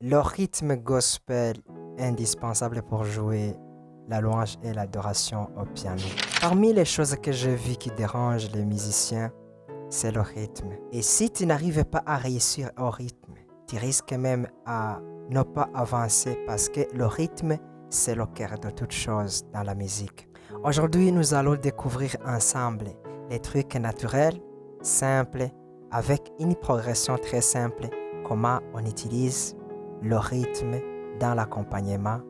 Le rythme gospel indispensable pour jouer la louange et l'adoration au piano. Parmi les choses que je vis qui dérangent les musiciens, c'est le rythme. Et si tu n'arrives pas à réussir au rythme, tu risques même à ne pas avancer parce que le rythme, c'est le cœur de toute chose dans la musique. Aujourd'hui, nous allons découvrir ensemble les trucs naturels, simples, avec une progression très simple, comment on utilise le rythme dans l'accompagnement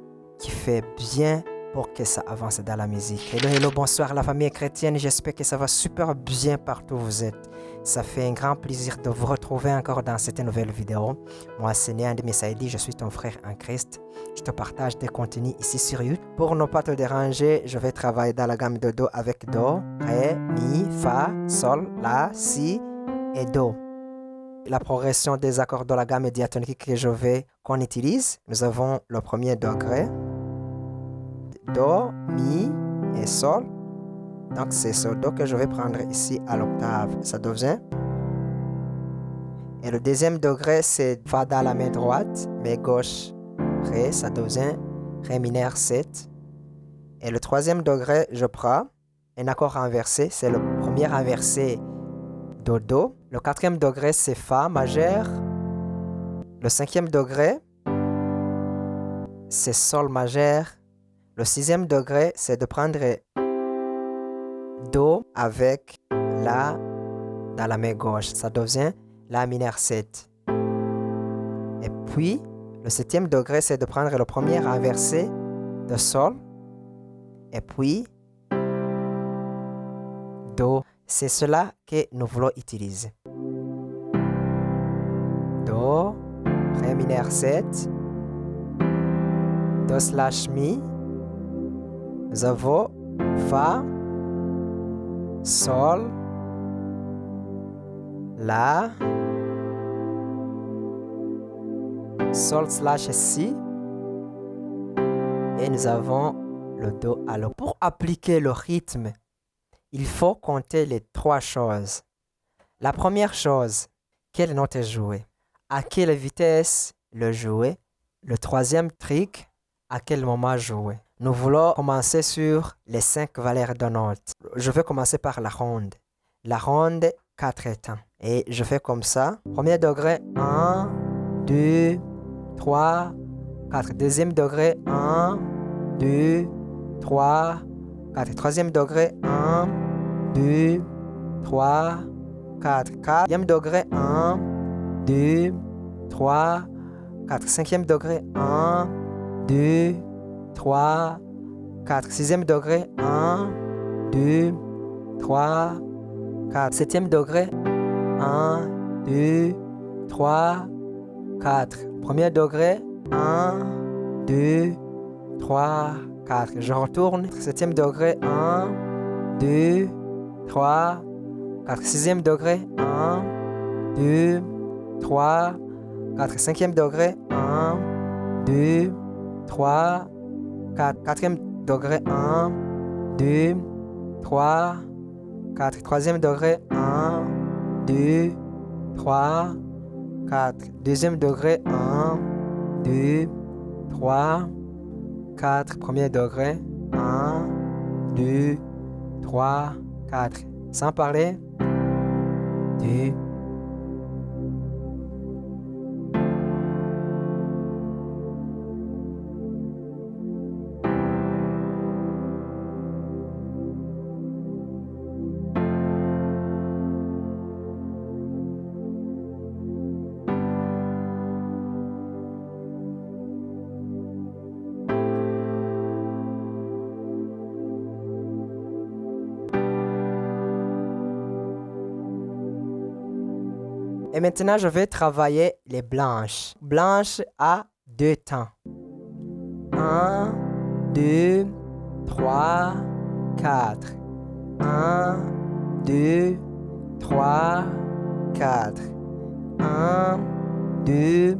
qui fait bien pour que ça avance dans la musique. Hello, bonsoir la famille chrétienne, j'espère que ça va super bien partout où vous êtes. Ça fait un grand plaisir de vous retrouver encore dans cette nouvelle vidéo. Moi, c'est Néandé Messaïdi, je suis ton frère en Christ. Je te partage des contenus ici sur YouTube. Pour ne pas te déranger, je vais travailler dans la gamme de Do avec Do, Ré, Mi, Fa, Sol, La, Si et Do. La progression des accords de la gamme diatonique qu'on utilise, nous avons le premier degré, Do, Mi et Sol. Donc c'est ce Do que je vais prendre ici à l'octave. Ça devient. Et le deuxième degré, c'est Fa dans la main droite, main gauche, Ré, ça devient Ré mineur 7. Et le troisième degré, je prends un accord inversé, c'est le premier inversé de Do. Le quatrième degré, c'est Fa majeur. Le cinquième degré, c'est Sol majeur. Le sixième degré, c'est de prendre Do avec La dans la main gauche. Ça devient La mineur 7. Et puis, le septième degré, c'est de prendre le premier inversé de Sol. Et puis, Do. C'est cela que nous voulons utiliser. Do, Ré mineur 7, Do slash Mi, nous avons Fa, Sol, La, Sol slash Si, et nous avons le Do à l'eau. Pour appliquer le rythme, il faut compter les trois choses. La première chose, quelle note jouer? À quelle vitesse le jouer? Le troisième truc, à quel moment jouer? Nous voulons commencer sur les 5 valeurs de notes. Je vais commencer par la ronde. La ronde, 4 temps. Et je fais comme ça. Premier degré, 1, 2, 3, 4. Deuxième degré, 1, 2, 3, 4. Troisième degré, 1, 2, 3, 4. Quatrième degré, 1, 2, 3, 4. Cinquième degré, 1, 2, 3, 4. Sixième degré, 1, 2, 3, 4. Septième degré, 1, 2, 3, 4. Premier degré, 1, 2, 3, 4. Je retourne. Septième degré, 1, 2, 3, 4. Sixième degré, 1, 2, 3, 4. Cinquième degré, 1, 2, 3, 4. Quatrième degré, 1, 2, 3, 4. Troisième degré, 1, 2, 3, 4. Deuxième degré, 1, 2, 3, 4. Premier degré, 1, 2, 3, 4. Sans parler. 2. Et maintenant, je vais travailler les blanches. Blanches à 2 temps. 1, 2, 3, 4. 1, 2, 3, 4. 1, 2,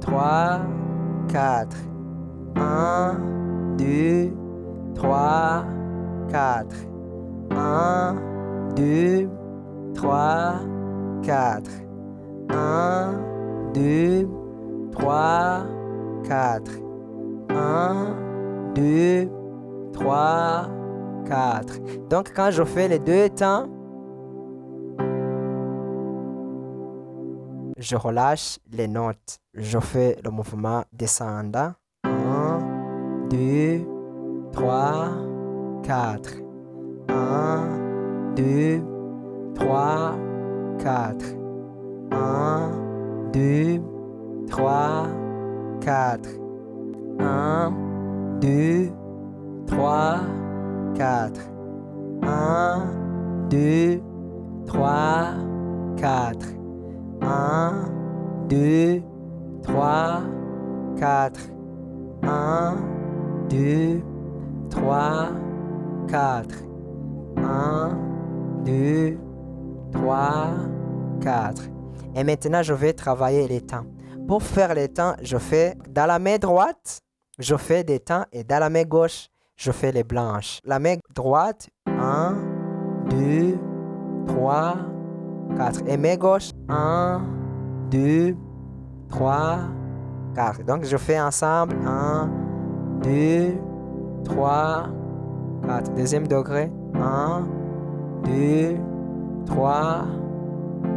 3, 4. 1, 2, 3, 4. 1, 2, 3, 4. 1, 2, 3, 4. 1, 2, 3, 4. Donc, quand je fais les deux temps, je relâche les notes. Je fais le mouvement descendant. 1, 2, 3, 4. 1, 2, 3, 4. 1, 2, 3, 4. 1, 2, 3, 4. 1, 2, 3, 4. 1, 2, 3, 4. 1, 2, 3, 4. 1, 2, 3, 4. Et maintenant, je vais travailler les temps. Pour faire les temps, je fais dans la main droite, je fais des temps et dans la main gauche, je fais les blanches. La main droite, 1, 2, 3, 4. Et main gauche, 1, 2, 3, 4. Donc, je fais ensemble 1, 2, 3, 4. Deuxième degré, 1, 2, 3.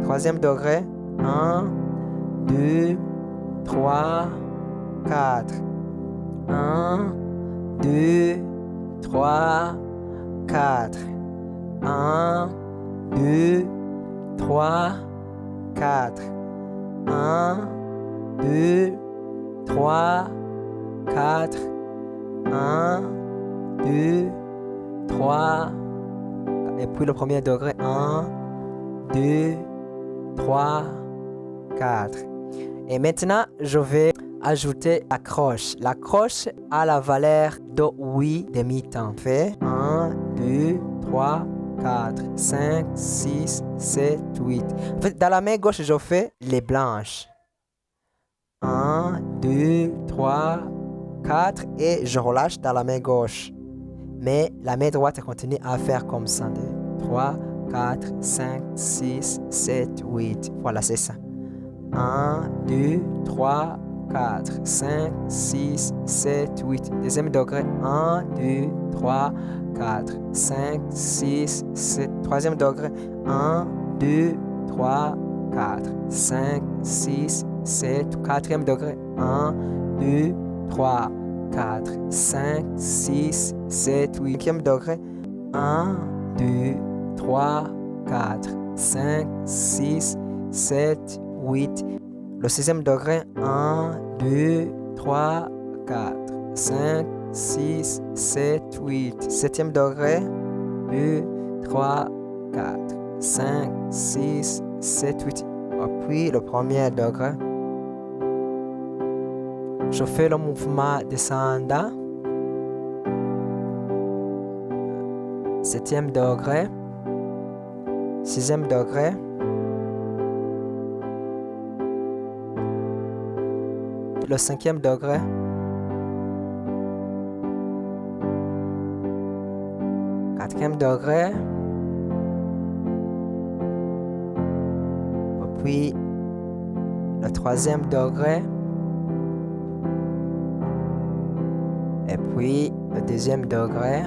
Troisième degré, 1, 2, 3, 4. 1, 2, 3, 4. 1, 2, 3, 4. 1, 2, 3, 4. 1, 2, 3. Et puis le premier degré, 1, 2, 3, 4. Et maintenant, je vais ajouter la croche. La croche a la valeur de 8 demi-temps. Fait 1, 2, 3, 4, 5, 6, 7, 8. En fait, dans la main gauche, je fais les blanches. 1, 2, 3, 4 et je relâche dans la main gauche. Mais la main droite continue à faire comme ça. 2, 3, 4, 5, 6, 7, 8. Voilà, c'est ça. 1, 2, 3, 4, 5, 6, 7, 8. Deuxième degré. 1, 2, 3, 4, 5, 6, 7. Troisième degré. 1, 2, 3, 4, 5, 6, 7. Quatrième degré. 1, 2, 3, 4, 5, 6, 7, 8. Cinquième degré. 1, 2, 3, 4, 5, 6, 7, 8. Le sixième degré, 1, 2, 3, 4, 5, 6, 7, 8. Septième degré, 2, 3, 4, 5, 6, 7, 8. Puis le premier degré, je fais le mouvement descendant. Septième degré. Sixième degré. Le cinquième degré. Quatrième degré. Puis le troisième degré. Et puis le deuxième degré.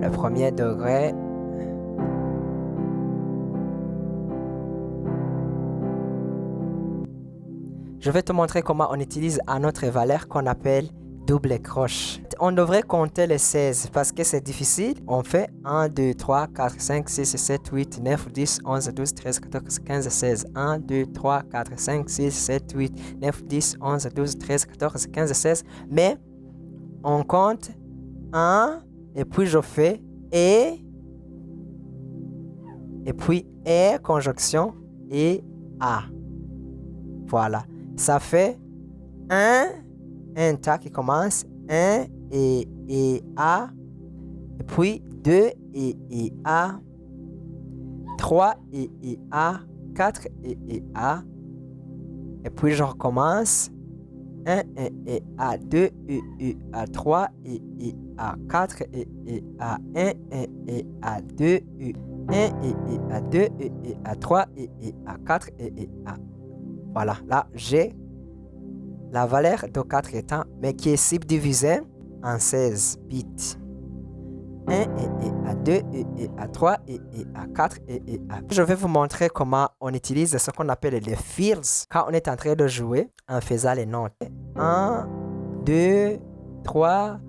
Le premier degré. Je vais te montrer comment on utilise un autre valeur qu'on appelle double croche. On devrait compter les 16 parce que c'est difficile. On fait 1, 2, 3, 4, 5, 6, 7, 8, 9, 10, 11, 12, 13, 14, 15, 16. 1, 2, 3, 4, 5, 6, 7, 8, 9, 10, 11, 12, 13, 14, 15, 16. Mais on compte 1 et puis je fais et puis conjonction et a. Voilà. Ça fait un tas qui commence, 1 et A, et puis 2 et A, 3 et A, 4 et A, et puis je recommence, 1 et A, 2 et A, 3 et A, 4 et A, 1 et A, 2 et et A2, et A3, et A4, et A. Voilà, là, j'ai la valeur de 4 états, mais qui est subdivisée en 16 bits. 1 et A2, et A3, et A4, et A. Je vais vous montrer comment on utilise ce qu'on appelle les fields quand on est en train de jouer en faisant les notes. 1, 2, 3,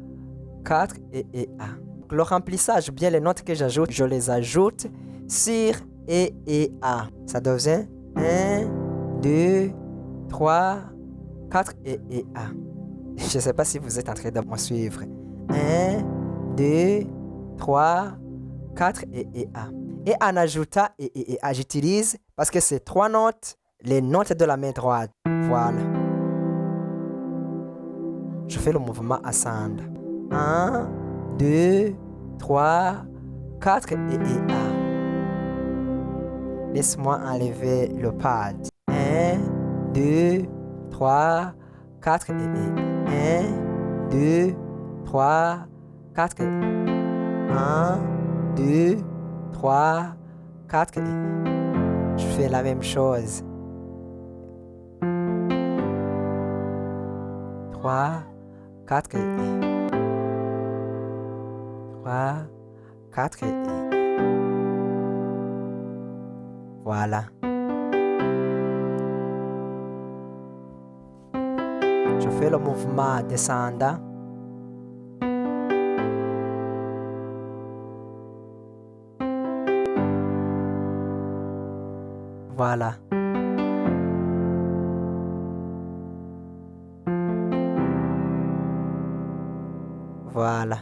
4 et A. Le remplissage, bien les notes que j'ajoute, je les ajoute sur et A. Ça devient 1, 2, 3, 4 et A. Je ne sais pas si vous êtes en train de me suivre. 1, 2, 3, 4 et A. Et en ajoutant et A, j'utilise parce que c'est 3 notes, les notes de la main droite. Voilà. Je fais le mouvement ascend. 1, 2, 3, 4 et A. Laisse-moi enlever le pad. 1, 2, 3, 4 et 1, 2, 3, 4 et 1, 2, 3, 4 et je fais la même chose. 3, 4 et 3, 4 et voilà. Je fais le mouvement descendant. Voilà. Voilà.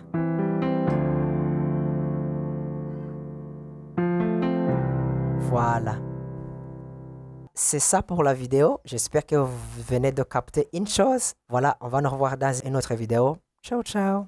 Voilà. C'est ça pour la vidéo. J'espère que vous venez de capter une chose. Voilà, on va nous revoir dans une autre vidéo. Ciao, ciao.